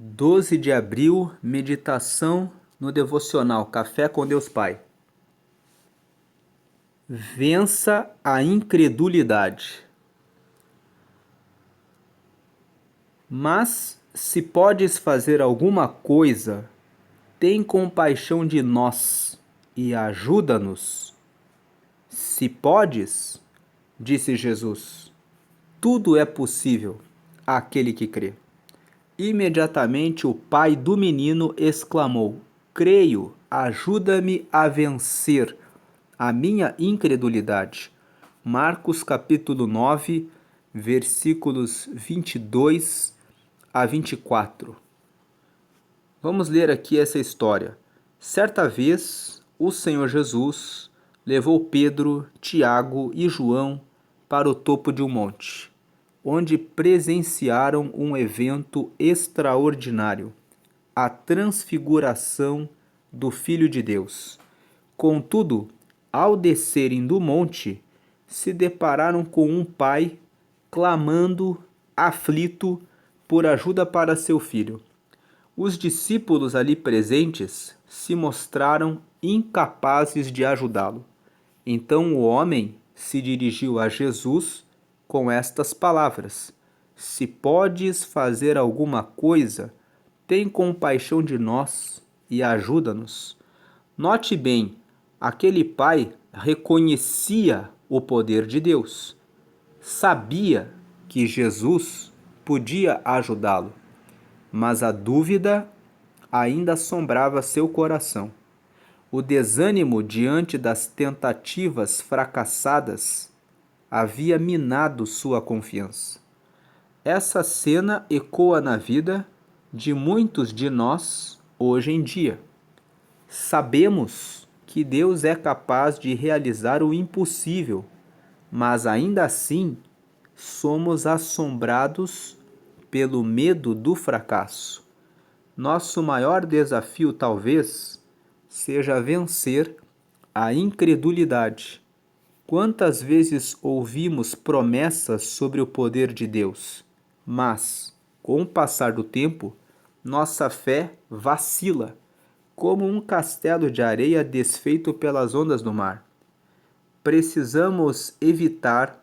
12 de abril, meditação no devocional Café com Deus Pai. Vença a incredulidade. Mas, se podes fazer alguma coisa, tem compaixão de nós e ajuda-nos. Se podes, disse Jesus, tudo é possível àquele que crê. Imediatamente o pai do menino exclamou: Creio, ajuda-me a vencer a minha incredulidade. Marcos capítulo 9, versículos 22 a 24. Vamos ler aqui essa história. Certa vez, o Senhor Jesus levou Pedro, Tiago e João para o topo de um monte, onde presenciaram um evento extraordinário, a transfiguração do Filho de Deus. Contudo, ao descerem do monte, se depararam com um pai clamando, aflito, por ajuda para seu filho. Os discípulos ali presentes se mostraram incapazes de ajudá-lo. Então o homem se dirigiu a Jesus com estas palavras: Se podes fazer alguma coisa, tem compaixão de nós e ajuda-nos. Note bem, aquele pai reconhecia o poder de Deus, sabia que Jesus podia ajudá-lo, mas a dúvida ainda assombrava seu coração. O desânimo diante das tentativas fracassadas havia minado sua confiança. Essa cena ecoa na vida de muitos de nós hoje em dia. Sabemos que Deus é capaz de realizar o impossível, mas ainda assim somos assombrados pelo medo do fracasso. Nosso maior desafio, talvez, seja vencer a incredulidade. Quantas vezes ouvimos promessas sobre o poder de Deus, mas, com o passar do tempo, nossa fé vacila, como um castelo de areia desfeito pelas ondas do mar. Precisamos evitar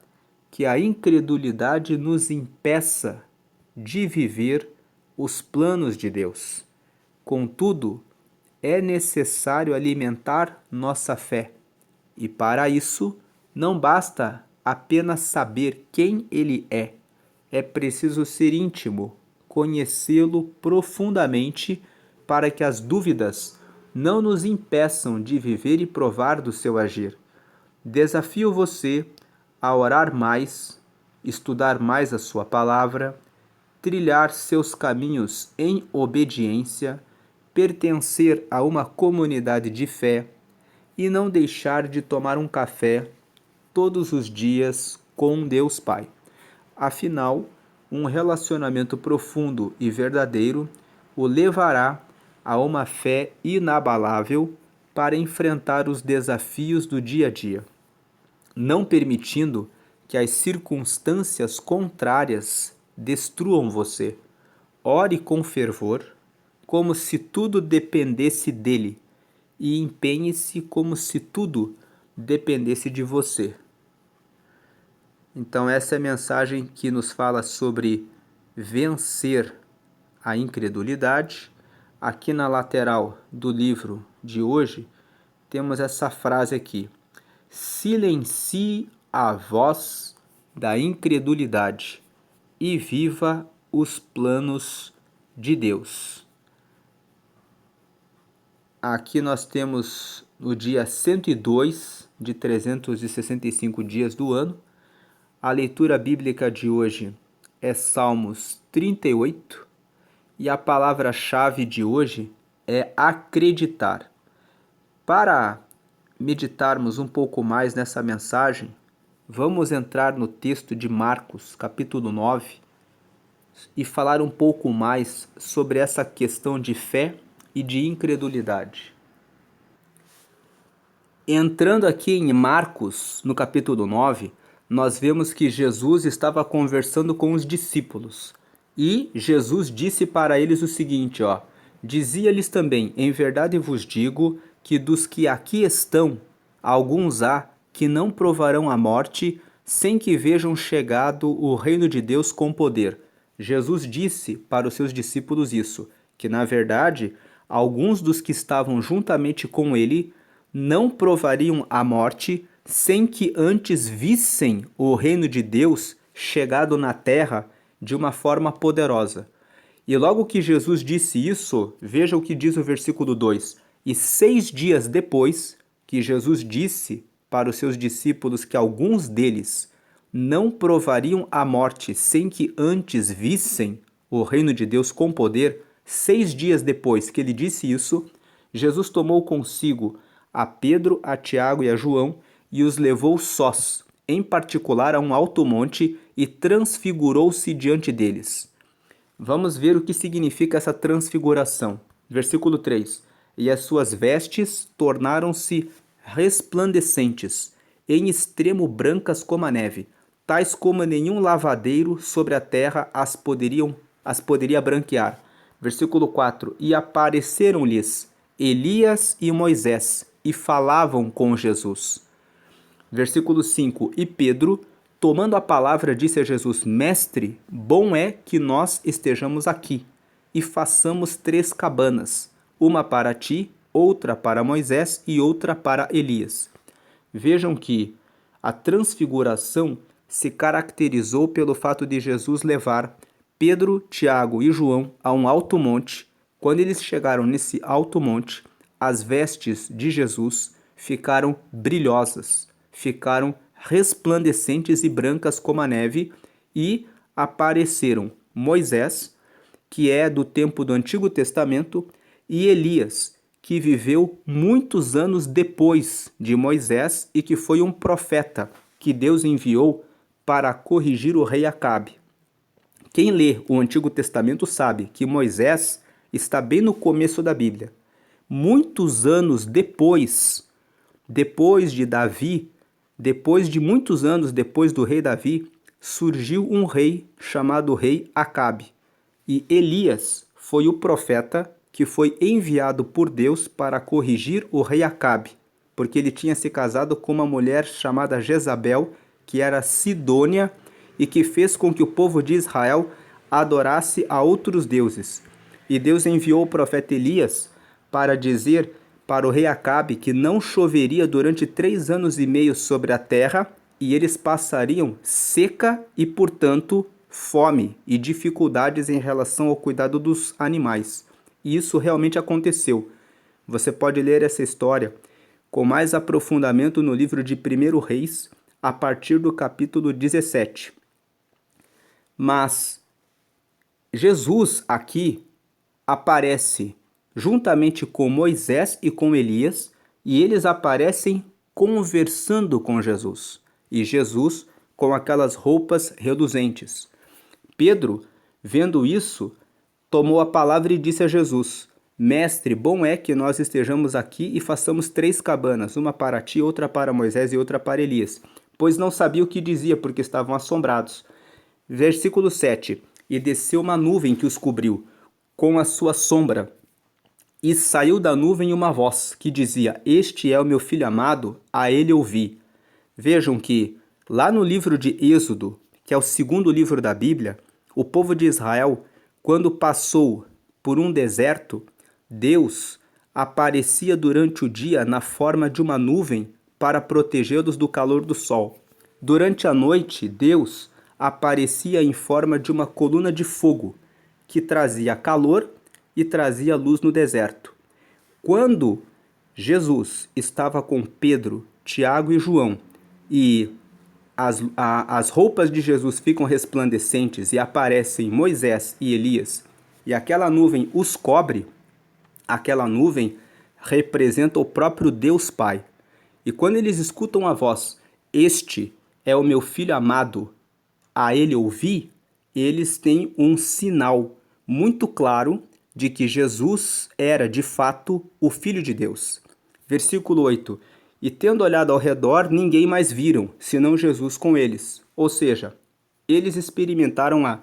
que a incredulidade nos impeça de viver os planos de Deus. Contudo, é necessário alimentar nossa fé, e para isso não basta apenas saber quem Ele é preciso ser íntimo, conhecê-lo profundamente para que as dúvidas não nos impeçam de viver e provar do seu agir. Desafio você a orar mais, estudar mais a sua palavra, trilhar seus caminhos em obediência, pertencer a uma comunidade de fé e não deixar de tomar um café todos os dias com Deus Pai. Afinal, um relacionamento profundo e verdadeiro o levará a uma fé inabalável para enfrentar os desafios do dia a dia, não permitindo que as circunstâncias contrárias destruam você. Ore com fervor, como se tudo dependesse dele, e empenhe-se como se tudo dependesse de você. Então essa é a mensagem que nos fala sobre vencer a incredulidade. Aqui na lateral do livro de hoje, temos essa frase aqui: silencie a voz da incredulidade e viva os planos de Deus. Aqui nós temos o dia 102 de 365 dias do ano. A leitura bíblica de hoje é Salmos 38 e a palavra-chave de hoje é acreditar. Para meditarmos um pouco mais nessa mensagem, vamos entrar no texto de Marcos, capítulo 9, e falar um pouco mais sobre essa questão de fé e de incredulidade. Entrando aqui em Marcos, no capítulo 9, nós vemos que Jesus estava conversando com os discípulos E Jesus disse para eles o seguinte, ó: dizia-lhes também: em verdade vos digo que dos que aqui estão, alguns há que não provarão a morte sem que vejam chegado o reino de Deus com poder. Jesus disse para os seus discípulos isso, que na verdade alguns dos que estavam juntamente com ele não provariam a morte sem que antes vissem o reino de Deus chegado na terra de uma forma poderosa. E logo que Jesus disse isso, veja o que diz o versículo 2: e 6 dias depois que Jesus disse para os seus discípulos que alguns deles não provariam a morte sem que antes vissem o reino de Deus com poder, 6 dias depois que ele disse isso, Jesus tomou consigo a Pedro, a Tiago e a João e os levou sós, em particular a um alto monte, e transfigurou-se diante deles. Vamos ver o que significa essa transfiguração. Versículo 3: e as suas vestes tornaram-se resplandecentes, em extremo brancas como a neve, tais como nenhum lavadeiro sobre a terra as poderia branquear. Versículo 4: e apareceram-lhes Elias e Moisés, e falavam com Jesus. Versículo 5: e Pedro, tomando a palavra, disse a Jesus: Mestre, bom é que nós estejamos aqui, e façamos 3 cabanas, uma para ti, outra para Moisés e outra para Elias. Vejam que a transfiguração se caracterizou pelo fato de Jesus levar Pedro, Tiago e João a um alto monte. Quando eles chegaram nesse alto monte, as vestes de Jesus ficaram brilhosas, ficaram resplandecentes e brancas como a neve, e apareceram Moisés, que é do tempo do Antigo Testamento, e Elias, que viveu muitos anos depois de Moisés e que foi um profeta que Deus enviou para corrigir o rei Acabe. Quem lê o Antigo Testamento sabe que Moisés está bem no começo da Bíblia. Muitos anos depois de Davi, depois de muitos anos depois do rei Davi, surgiu um rei chamado rei Acabe. E Elias foi o profeta que foi enviado por Deus para corrigir o rei Acabe, porque ele tinha se casado com uma mulher chamada Jezabel, que era sidônia e que fez com que o povo de Israel adorasse a outros deuses. E Deus enviou o profeta Elias para dizer para o rei Acabe que não choveria durante 3 anos e meio sobre a terra, e eles passariam seca e, portanto, fome e dificuldades em relação ao cuidado dos animais. E isso realmente aconteceu. Você pode ler essa história com mais aprofundamento no livro de 1 Reis, a partir do capítulo 17. Mas Jesus aqui aparece juntamente com Moisés e com Elias, e eles aparecem conversando com Jesus, e Jesus com aquelas roupas reluzentes. Pedro, vendo isso, tomou a palavra e disse a Jesus: Mestre, bom é que nós estejamos aqui e façamos 3 cabanas, uma para ti, outra para Moisés e outra para Elias, pois não sabia o que dizia, porque estavam assombrados. Versículo 7: e desceu uma nuvem que os cobriu com a sua sombra, e saiu da nuvem uma voz que dizia: Este é o meu filho amado, a ele ouvi. Vejam que lá no livro de Êxodo, que é o 2º livro da Bíblia, o povo de Israel, quando passou por um deserto, Deus aparecia durante o dia na forma de uma nuvem para protegê-los do calor do sol. Durante a noite, Deus aparecia em forma de uma coluna de fogo, que trazia calor e trazia luz no deserto. Quando Jesus estava com Pedro, Tiago e João, e as roupas de Jesus ficam resplandecentes e aparecem Moisés e Elias, e aquela nuvem os cobre, aquela nuvem representa o próprio Deus Pai. E quando eles escutam a voz: Este é o meu filho amado, a ele ouvi, eles têm um sinal muito claro de que Jesus era, de fato, o Filho de Deus. Versículo 8: e tendo olhado ao redor, ninguém mais viram, senão Jesus com eles. Ou seja, eles experimentaram a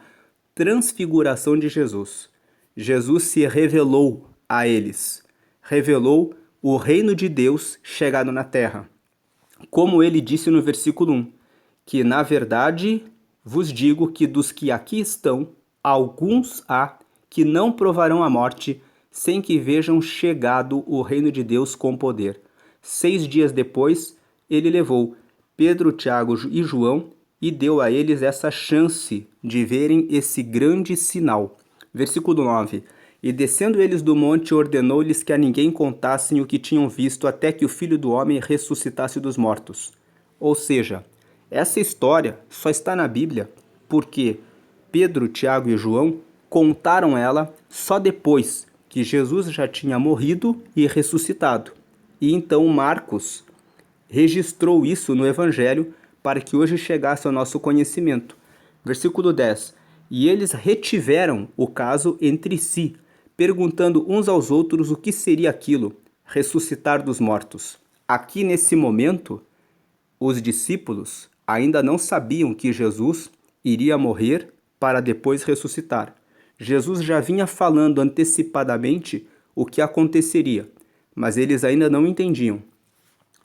transfiguração de Jesus. Jesus se revelou a eles, revelou o reino de Deus chegado na terra. Como ele disse no versículo 1, que na verdade vos digo que dos que aqui estão, alguns há que não provarão a morte sem que vejam chegado o reino de Deus com poder. 6 dias depois, ele levou Pedro, Tiago e João e deu a eles essa chance de verem esse grande sinal. Versículo 9. E descendo eles do monte, ordenou-lhes que a ninguém contassem o que tinham visto até que o Filho do Homem ressuscitasse dos mortos. Ou seja, essa história só está na Bíblia porque Pedro, Tiago e João contaram ela só depois que Jesus já tinha morrido e ressuscitado. E então Marcos registrou isso no Evangelho para que hoje chegasse ao nosso conhecimento. Versículo 10. E eles retiveram o caso entre si, perguntando uns aos outros o que seria aquilo, ressuscitar dos mortos. Aqui nesse momento, os discípulos ainda não sabiam que Jesus iria morrer para depois ressuscitar. Jesus já vinha falando antecipadamente o que aconteceria, mas eles ainda não entendiam.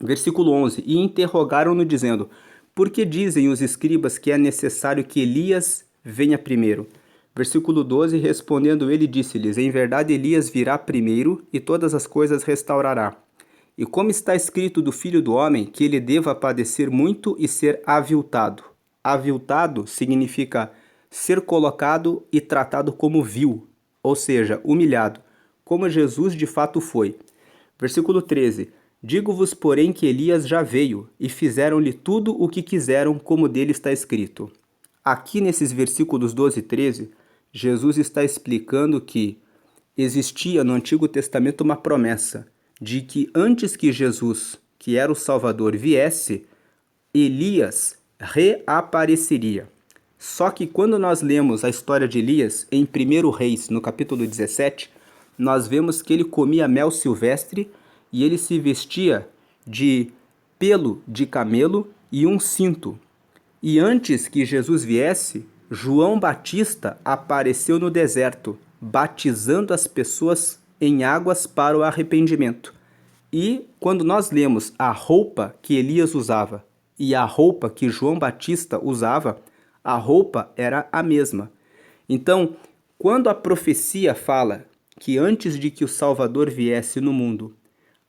Versículo 11. E interrogaram-no dizendo, por que dizem os escribas que é necessário que Elias venha primeiro? Versículo 12, respondendo ele, disse-lhes, em verdade Elias virá primeiro e todas as coisas restaurará. E como está escrito do Filho do Homem, que ele deva padecer muito e ser aviltado. Aviltado significa ser colocado e tratado como vil, ou seja, humilhado, como Jesus de fato foi. Versículo 13, digo-vos, porém, que Elias já veio, e fizeram-lhe tudo o que quiseram, como dele está escrito. Aqui nesses versículos 12 e 13, Jesus está explicando que existia no Antigo Testamento uma promessa de que antes que Jesus, que era o Salvador, viesse, Elias reapareceria. Só que quando nós lemos a história de Elias em 1 Reis, no capítulo 17, nós vemos que ele comia mel silvestre e ele se vestia de pelo de camelo e um cinto. E antes que Jesus viesse, João Batista apareceu no deserto, batizando as pessoas em águas para o arrependimento. E quando nós lemos a roupa que Elias usava e a roupa que João Batista usava, a roupa era a mesma. Então, quando a profecia fala que antes de que o Salvador viesse no mundo,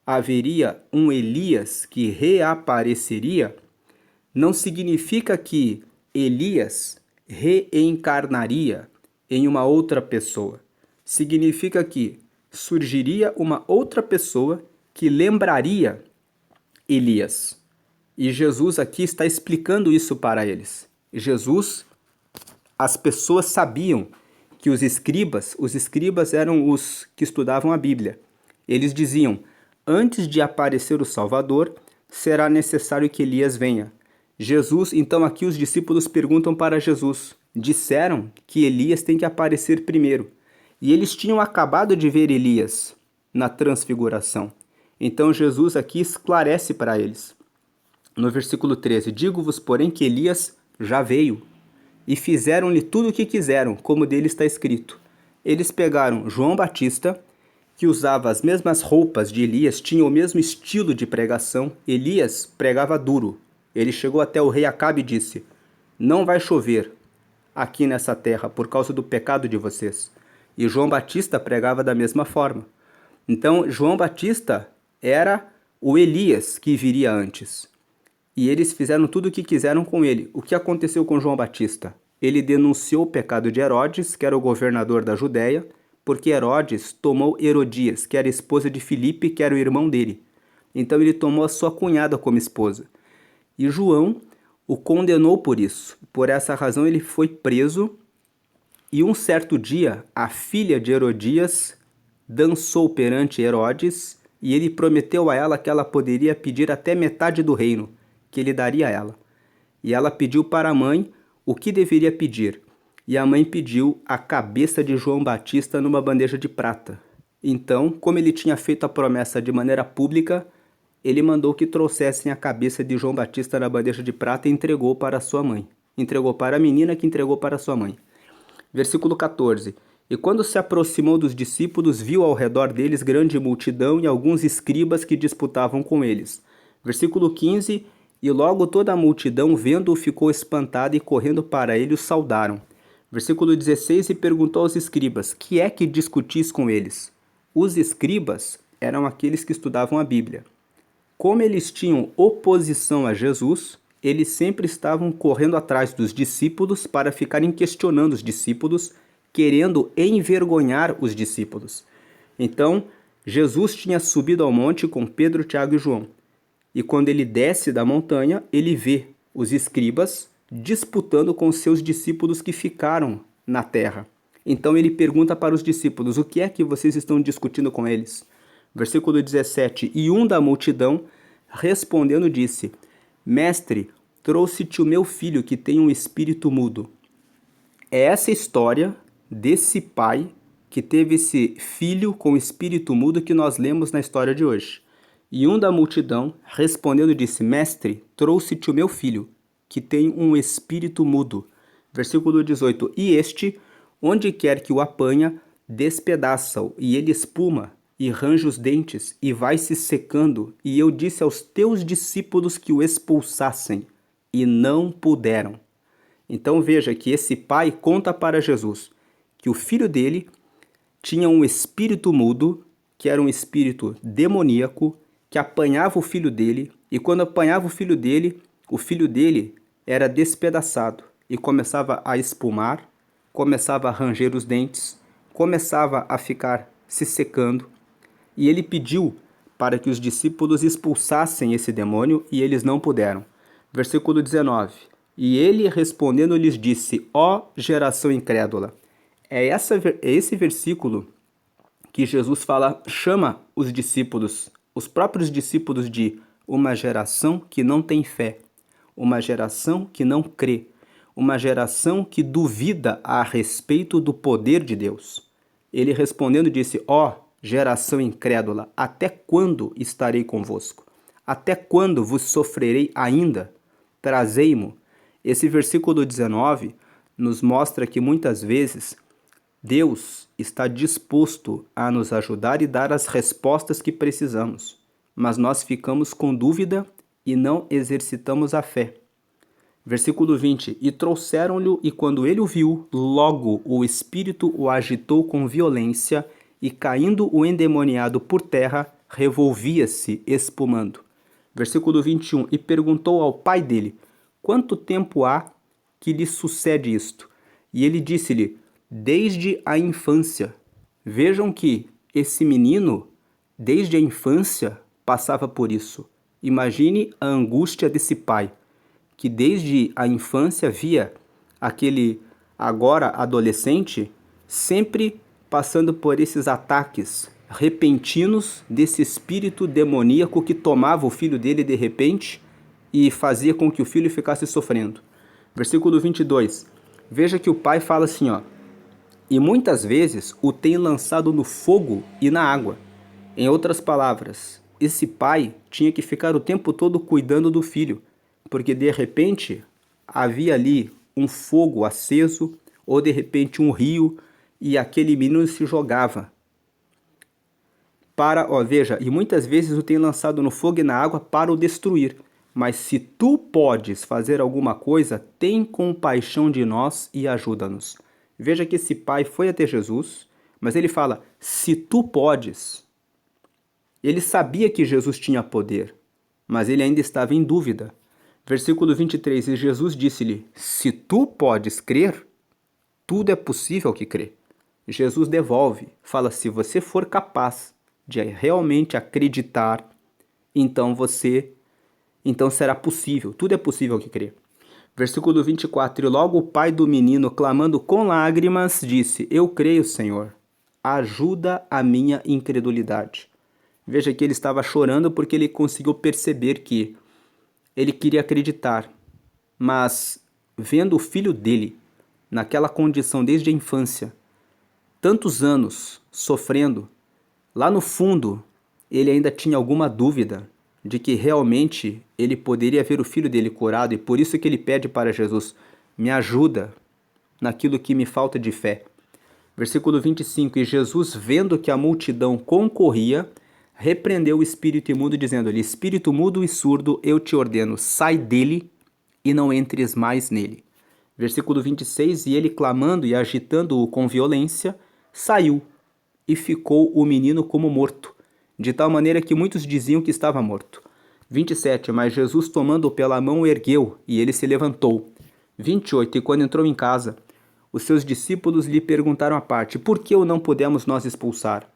haveria um Elias que reapareceria, não significa que Elias reencarnaria em uma outra pessoa. Significa que surgiria uma outra pessoa que lembraria Elias. E Jesus aqui está explicando isso para eles. Jesus, as pessoas sabiam que os escribas eram os que estudavam a Bíblia. Eles diziam, antes de aparecer o Salvador, será necessário que Elias venha. Jesus, então aqui os discípulos perguntam para Jesus, disseram que Elias tem que aparecer primeiro. E eles tinham acabado de ver Elias na transfiguração. Então Jesus aqui esclarece para eles. No versículo 13, digo-vos, porém, que Elias já veio, e fizeram-lhe tudo o que quiseram, como dele está escrito. Eles pegaram João Batista, que usava as mesmas roupas de Elias, tinha o mesmo estilo de pregação. Elias pregava duro. Ele chegou até o rei Acabe e disse, não vai chover aqui nessa terra por causa do pecado de vocês. E João Batista pregava da mesma forma. Então, João Batista era o Elias que viria antes. E eles fizeram tudo o que quiseram com ele. O que aconteceu com João Batista? Ele denunciou o pecado de Herodes, que era o governador da Judéia, porque Herodes tomou Herodias, que era esposa de Filipe, que era o irmão dele. Então ele tomou a sua cunhada como esposa. E João o condenou por isso. Por essa razão ele foi preso. E um certo dia, a filha de Herodias dançou perante Herodes e ele prometeu a ela que ela poderia pedir até metade do reino, que ele daria a ela. E ela pediu para a mãe o que deveria pedir. E a mãe pediu a cabeça de João Batista numa bandeja de prata. Então, como ele tinha feito a promessa de maneira pública, ele mandou que trouxessem a cabeça de João Batista na bandeja de prata e entregou para sua mãe. Entregou para a menina, que entregou para sua mãe. Versículo 14. E quando se aproximou dos discípulos, viu ao redor deles grande multidão e alguns escribas que disputavam com eles. Versículo 15. E logo toda a multidão, vendo-o, ficou espantada e correndo para ele o saudaram. Versículo 16. E perguntou aos escribas: que é que discutis com eles? Os escribas eram aqueles que estudavam a Bíblia. Como eles tinham oposição a Jesus, eles sempre estavam correndo atrás dos discípulos para ficarem questionando os discípulos, querendo envergonhar os discípulos. Então, Jesus tinha subido ao monte com Pedro, Tiago e João. E quando ele desce da montanha, ele vê os escribas disputando com os seus discípulos que ficaram na terra. Então ele pergunta para os discípulos: o que é que vocês estão discutindo com eles? Versículo 17. E um da multidão, respondendo, disse: Mestre, trouxe-te o meu filho que tem um espírito mudo. É essa história desse pai que teve esse filho com espírito mudo que nós lemos na história de hoje. E um da multidão, respondendo, disse: Mestre, trouxe-te o meu filho, que tem um espírito mudo. Versículo 18. E este, onde quer que o apanha, despedaça-o, e ele espuma, e range os dentes, e vai se secando. E eu disse aos teus discípulos que o expulsassem, e não puderam. Então veja que esse pai conta para Jesus que o filho dele tinha um espírito mudo, que era um espírito demoníaco, que apanhava o filho dele, e quando apanhava o filho dele era despedaçado e começava a espumar, começava a ranger os dentes, começava a ficar se secando, e ele pediu para que os discípulos expulsassem esse demônio e eles não puderam. Versículo 19. E ele respondendo lhes disse: ó geração incrédula. É esse versículo que Jesus chama os discípulos, os próprios discípulos, de uma geração que não tem fé, uma geração que não crê, uma geração que duvida a respeito do poder de Deus. Ele respondendo disse: ó geração incrédula, até quando estarei convosco? Até quando vos sofrerei ainda? Trazei-mo. Esse versículo 19 nos mostra que muitas vezes Deus está disposto a nos ajudar e dar as respostas que precisamos, mas nós ficamos com dúvida e não exercitamos a fé. Versículo 20. E trouxeram-lhe, e quando ele o viu, logo o espírito o agitou com violência, e caindo o endemoniado por terra, revolvia-se espumando. Versículo 21. E perguntou ao pai dele: quanto tempo há que lhe sucede isto? E ele disse-lhe: desde a infância. Vejam que esse menino, desde a infância, passava por isso. Imagine a angústia desse pai, que desde a infância via aquele agora adolescente sempre passando por esses ataques repentinos desse espírito demoníaco que tomava o filho dele de repente e fazia com que o filho ficasse sofrendo. Versículo 22. Veja que o pai fala assim, ó: e muitas vezes o tem lançado no fogo e na água. Em outras palavras, esse pai tinha que ficar o tempo todo cuidando do filho, porque de repente havia ali um fogo aceso, ou de repente um rio, e aquele menino se jogava. Veja, e muitas vezes o tem lançado no fogo e na água para o destruir. Mas se tu podes fazer alguma coisa, tem compaixão de nós e ajuda-nos. Veja que esse pai foi até Jesus, mas ele fala: se tu podes. Ele sabia que Jesus tinha poder, mas ele ainda estava em dúvida. Versículo 23, e Jesus disse-lhe: se tu podes crer, tudo é possível que crê. Jesus devolve, fala: se você for capaz de realmente acreditar, então será possível, tudo é possível que crê. Versículo 24, e logo o pai do menino, clamando com lágrimas, disse: eu creio, Senhor, ajuda a minha incredulidade. Veja que ele estava chorando porque ele conseguiu perceber que ele queria acreditar, mas vendo o filho dele naquela condição desde a infância, tantos anos sofrendo, lá no fundo ele ainda tinha alguma dúvida de que realmente ele poderia ver o filho dele curado, e por isso que ele pede para Jesus: me ajuda naquilo que me falta de fé. Versículo 25, e Jesus, vendo que a multidão concorria, repreendeu o espírito imundo, dizendo-lhe, espírito mudo e surdo, eu te ordeno, sai dele e não entres mais nele. Versículo 26, e ele clamando e agitando-o com violência, saiu, e ficou o menino como morto, de tal maneira que muitos diziam que estava morto. 27, mas Jesus tomando-o pela mão o ergueu, e ele se levantou. 28, e quando entrou em casa, os seus discípulos lhe perguntaram à parte, por que o não podemos nós expulsar?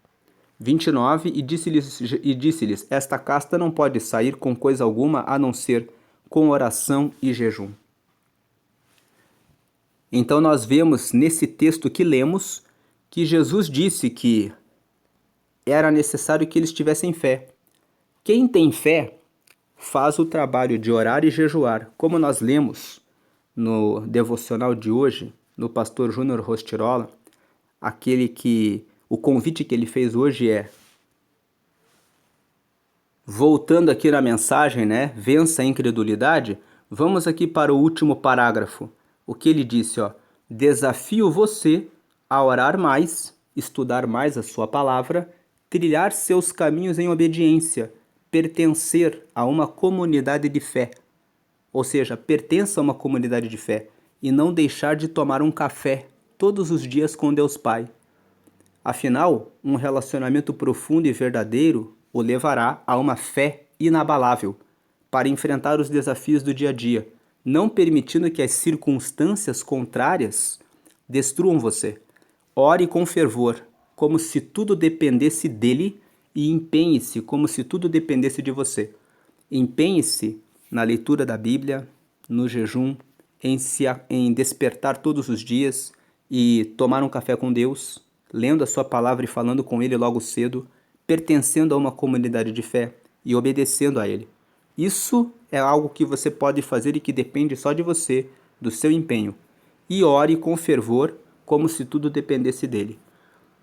29, e disse-lhes, esta casta não pode sair com coisa alguma, a não ser com oração e jejum. Então nós vemos nesse texto que lemos, que Jesus disse que era necessário que eles tivessem fé. Quem tem fé faz o trabalho de orar e jejuar, como nós lemos no devocional de hoje, no pastor Júnior Rostirola, o convite que ele fez hoje é, voltando aqui na mensagem, né, vença a incredulidade, vamos aqui para o último parágrafo. O que ele disse, ó, desafio você a orar mais, estudar mais a sua palavra, trilhar seus caminhos em obediência, pertencer a uma comunidade de fé. Ou seja, pertença a uma comunidade de fé e não deixar de tomar um café todos os dias com Deus Pai. Afinal, um relacionamento profundo e verdadeiro o levará a uma fé inabalável para enfrentar os desafios do dia a dia, não permitindo que as circunstâncias contrárias destruam você. Ore com fervor, como se tudo dependesse dele, e empenhe-se como se tudo dependesse de você. Empenhe-se na leitura da Bíblia, no jejum, em despertar todos os dias e tomar um café com Deus, lendo a sua palavra e falando com Ele logo cedo, pertencendo a uma comunidade de fé e obedecendo a Ele. Isso é algo que você pode fazer e que depende só de você, do seu empenho. E ore com fervor, como se tudo dependesse dele.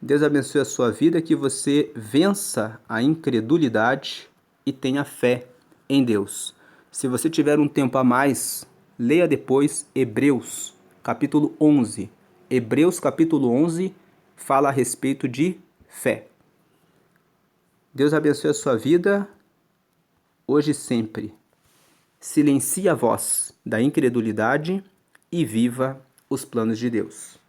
Deus abençoe a sua vida, que você vença a incredulidade e tenha fé em Deus. Se você tiver um tempo a mais, leia depois Hebreus, capítulo 11. Hebreus, capítulo 11, fala a respeito de fé. Deus abençoe a sua vida, hoje e sempre. Silencie a voz da incredulidade e viva os planos de Deus.